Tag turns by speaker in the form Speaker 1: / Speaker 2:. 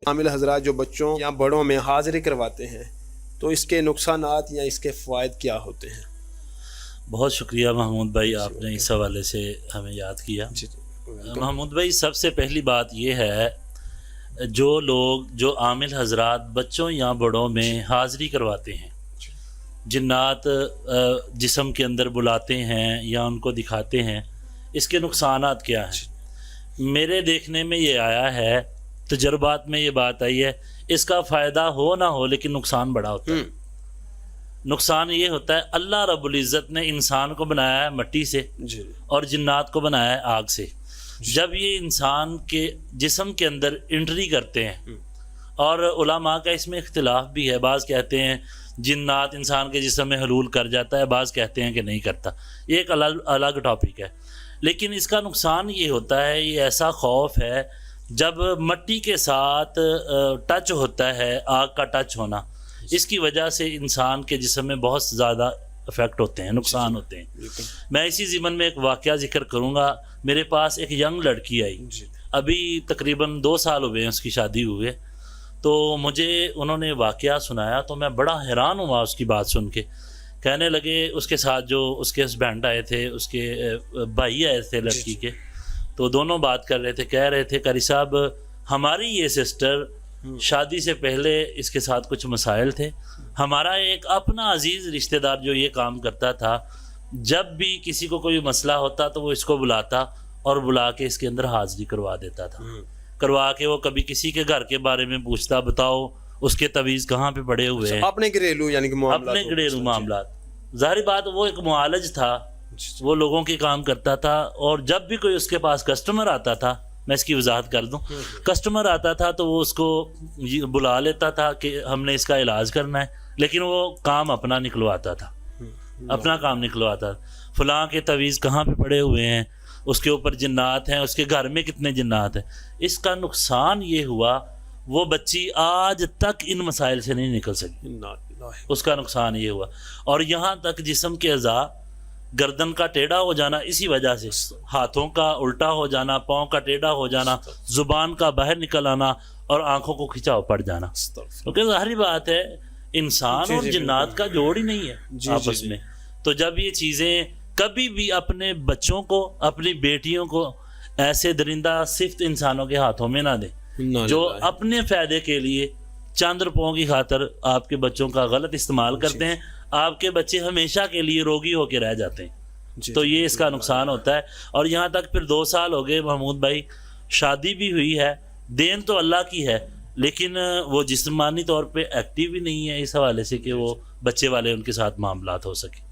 Speaker 1: عامل حضرات جو بچوں یا بڑوں میں حاضری کرواتے ہیں تو اس کے نقصانات یا اس کے فوائد کیا ہوتے ہیں؟
Speaker 2: بہت شکریہ محمود بھائی، آپ نے اس حوالے سے ہمیں یاد کیا۔ محمود بھائی، سب سے پہلی بات یہ ہے، جو لوگ جو عامل حضرات بچوں یا بڑوں میں حاضری کرواتے ہیں، جنات جسم کے اندر بلاتے ہیں یا ان کو دکھاتے ہیں، اس کے نقصانات کیا ہیں؟ میرے دیکھنے میں یہ آیا ہے، تجربات میں یہ بات آئی ہے، اس کا فائدہ ہو نہ ہو لیکن نقصان بڑا ہوتا ہے۔ نقصان یہ ہوتا ہے، اللہ رب العزت نے انسان کو بنایا ہے مٹی سے اور جنات کو بنایا ہے آگ سے۔ جب یہ انسان کے جسم کے اندر انٹری کرتے ہیں، اور علماء کا اس میں اختلاف بھی ہے، بعض کہتے ہیں جنات انسان کے جسم میں حلول کر جاتا ہے، بعض کہتے ہیں کہ نہیں کرتا، یہ ایک الگ ٹاپک ہے۔ لیکن اس کا نقصان یہ ہوتا ہے، یہ ایسا خوف ہے، جب مٹی کے ساتھ ٹچ ہوتا ہے، آگ کا ٹچ ہونا، اس کی وجہ سے انسان کے جسم میں بہت زیادہ افیکٹ ہوتے ہیں، نقصان ہوتے ہیں۔ میں اسی ضمن میں ایک واقعہ ذکر کروں گا۔ میرے پاس ایک ینگ لڑکی آئی، ابھی تقریباً 2 سال ہوئے ہیں اس کی شادی ہوئے، تو مجھے انہوں نے واقعہ سنایا تو میں بڑا حیران ہوا اس کی بات سن کے۔ کہنے لگے اس کے ساتھ جو اس کے ہسبینڈ آئے تھے، اس کے بھائی آئے تھے لڑکی کے، تو دونوں بات کر رہے تھے، کہہ رہے تھے قاری صاحب ہماری یہ سسٹر شادی سے پہلے اس کے ساتھ کچھ مسائل تھے، ہمارا ایک اپنا عزیز رشتہ دار جو یہ کام کرتا تھا، جب بھی کسی کو کوئی مسئلہ ہوتا تو وہ اس کو بلاتا اور بلا کے اس کے اندر حاضری کروا دیتا تھا، کروا کے وہ کبھی کسی کے گھر کے بارے میں پوچھتا، بتاؤ اس کے تویز کہاں پہ پڑے ہوئے ہیں،
Speaker 1: اپنے گھریلو یعنی کہ معاملات،
Speaker 2: اپنے گھریلو معاملات۔ ظاہر بات وہ ایک معالج تھا، وہ لوگوں کے کام کرتا تھا، اور جب بھی کوئی اس کے پاس کسٹمر آتا تھا، میں اس کی وضاحت کر دوں، کسٹمر آتا تھا تو وہ اس کو بلا لیتا تھا کہ ہم نے اس کا علاج کرنا ہے، لیکن وہ کام اپنا نکلواتا تھا، اپنا کام نکلواتا تھا، فلاں کے تویز کہاں پہ پڑے ہوئے ہیں، اس کے اوپر جنات ہیں، اس کے گھر میں کتنے جنات ہیں۔ اس کا نقصان یہ ہوا، وہ بچی آج تک ان مسائل سے نہیں نکل سکی، اس کا نقصان یہ ہوا۔ اور یہاں تک جسم کے اعضاء، گردن کا ٹیڑھا ہو جانا اسی وجہ سے، ہاتھوں کا الٹا ہو جانا، پاؤں کا ٹیڑھا ہو جانا، زبان کا باہر نکل آنا، اور آنکھوں کو کھچاؤ پڑ جانا، کیونکہ ظاہری بات ہے انسان اور جنات کا جوڑ ہی نہیں ہے آپس میں۔ تو جب یہ چیزیں، کبھی بھی اپنے بچوں کو، اپنی بیٹیوں کو ایسے درندہ صفت انسانوں کے ہاتھوں میں نہ دیں جو اپنے فائدے کے لیے چند روپوں کی خاطر آپ کے بچوں کا غلط استعمال کرتے ہیں، آپ کے بچے ہمیشہ کے لیے روگی ہو کے رہ جاتے ہیں۔ تو یہ اس کا نقصان ہوتا ہے۔ اور یہاں تک پھر 2 سال ہو گئے محمود بھائی، شادی بھی ہوئی ہے، دین تو اللہ کی ہے، لیکن وہ جسمانی طور پہ ایکٹیو ہی نہیں ہے اس حوالے سے کہ وہ بچے والے ان کے ساتھ معاملات ہو سکے۔